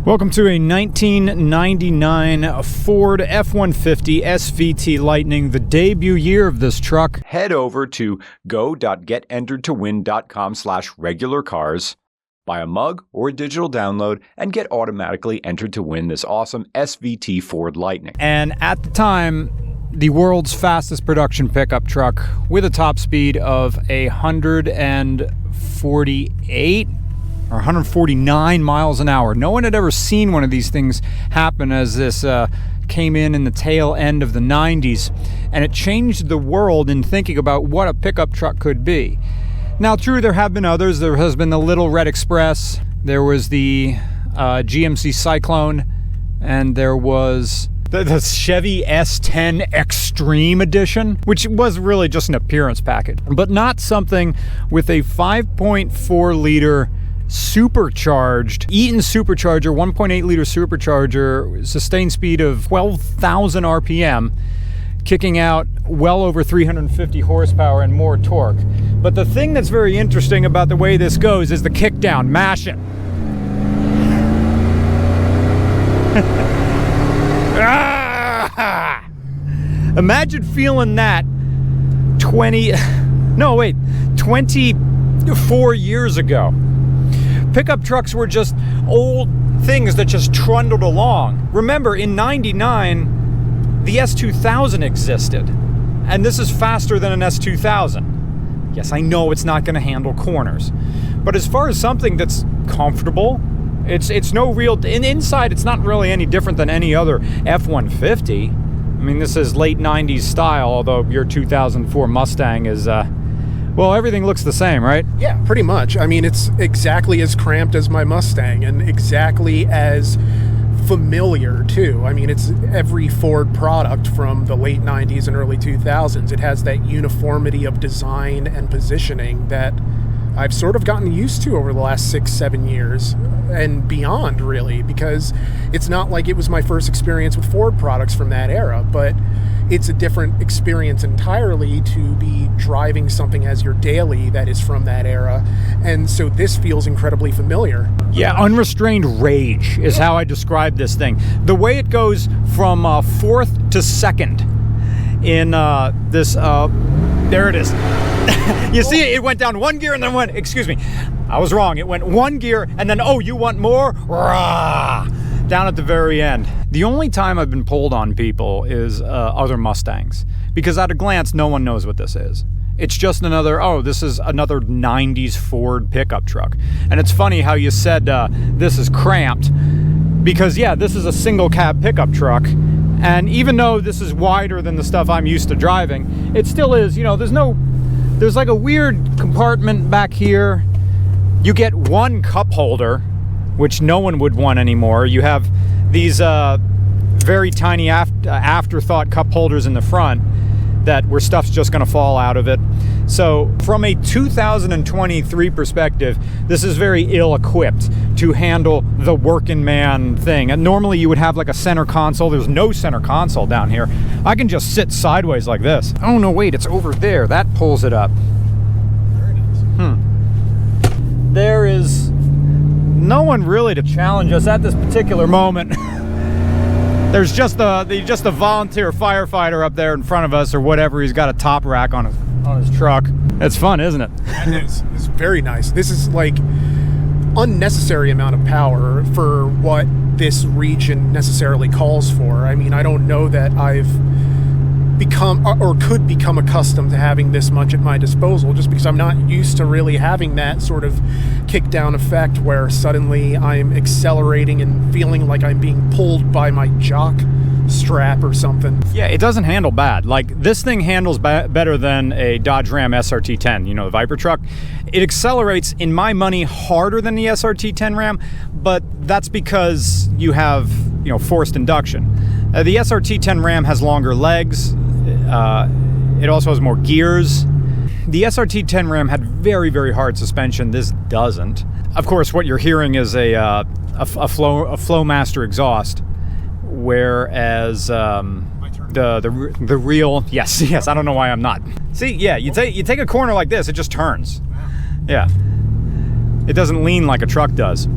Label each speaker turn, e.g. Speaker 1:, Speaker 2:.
Speaker 1: Welcome to a 1999 Ford F-150 SVT Lightning, the debut year of this truck.
Speaker 2: Head over to go.getenteredtowin.com/regular cars, buy a mug or a digital download, and get automatically entered to win this awesome SVT Ford Lightning.
Speaker 1: And at the time, the world's fastest production pickup truck with a top speed of 148 or 149 miles an hour. No one had ever seen one of these things happen as this came in the tail end of the 90s, and it changed the world in thinking about what a pickup truck could be. Now, true, there have been others. There has been the Little Red Express, there was the GMC Cyclone, and there was the Chevy S10 Extreme Edition, which was really just an appearance package, but not something with a 5.4 liter supercharged Eaton supercharger, 1.8 liter supercharger, sustained speed of 12,000 RPM, kicking out well over 350 horsepower and more torque. But the thing that's very interesting about the way this goes is the kick down. Mash it. Imagine feeling that 24 years ago. Pickup trucks were just old things that just trundled along. Remember, in '99, the S2000 existed, and this is faster than an S2000. Yes, I know it's not going to handle corners, but as far as something that's comfortable, it's no real. Inside, it's not really any different than any other F-150. I mean, this is late '90s style, although your 2004 Mustang is. Well, everything looks the same, right?
Speaker 3: Yeah, pretty much. I mean, it's exactly as cramped as my Mustang and exactly as familiar, too. I mean, it's every Ford product from the late 90s and early 2000s. It has that uniformity of design and positioning that I've sort of gotten used to over the last 6-7 years and beyond, really, because it's not like it was my first experience with Ford products from that era, but it's a different experience entirely to be driving something as your daily that is from that era. And so this feels incredibly familiar.
Speaker 1: Yeah, unrestrained rage is how I describe this thing. The way it goes from fourth to second in this, there it is. You see, it went down one gear and then went, excuse me, I was wrong. It went one gear and then, oh, you want more? Rah! Down at the very end. The only time I've been pulled on people is other Mustangs, because at a glance, no one knows what this is. It's just another, oh, this is another 90s Ford pickup truck. And it's funny how you said this is cramped, because yeah, this is a single cab pickup truck. And even though this is wider than the stuff I'm used to driving, it still is, you know, there's like a weird compartment back here. You get one cup holder, which no one would want anymore. You have these very tiny afterthought cup holders in the front where stuff's just gonna fall out of it. So from a 2023 perspective, this is very ill-equipped to handle the working man thing. And normally you would have like a center console. There's no center console down here. I can just sit sideways like this. Oh no, wait, it's over there. That pulls it up.
Speaker 3: There it is.
Speaker 1: There is no one really to challenge us at this particular moment. There's just the volunteer firefighter up there in front of us, or whatever. He's got a top rack on his truck. It's fun, isn't it?
Speaker 3: It is. It's very nice. This is like unnecessary amount of power for what this region necessarily calls for. I mean, I don't know that I've become or could become accustomed to having this much at my disposal, just because I'm not used to really having that sort of kick down effect where suddenly I'm accelerating and feeling like I'm being pulled by my jock strap or something.
Speaker 1: Yeah, it doesn't handle bad. Like, this thing handles better than a Dodge Ram SRT10, you know, the Viper truck. It accelerates, in my money, harder than the SRT10 Ram, but that's because you have, you know, forced induction. The SRT10 Ram has longer legs. It also has more gears. The SRT10 Ram had very, very hard suspension. This doesn't. Of course, what you're hearing is a Flowmaster exhaust, whereas the real, yes, I don't know why I'm not. See, yeah, you take a corner like this, it just turns. Yeah, it doesn't lean like a truck does.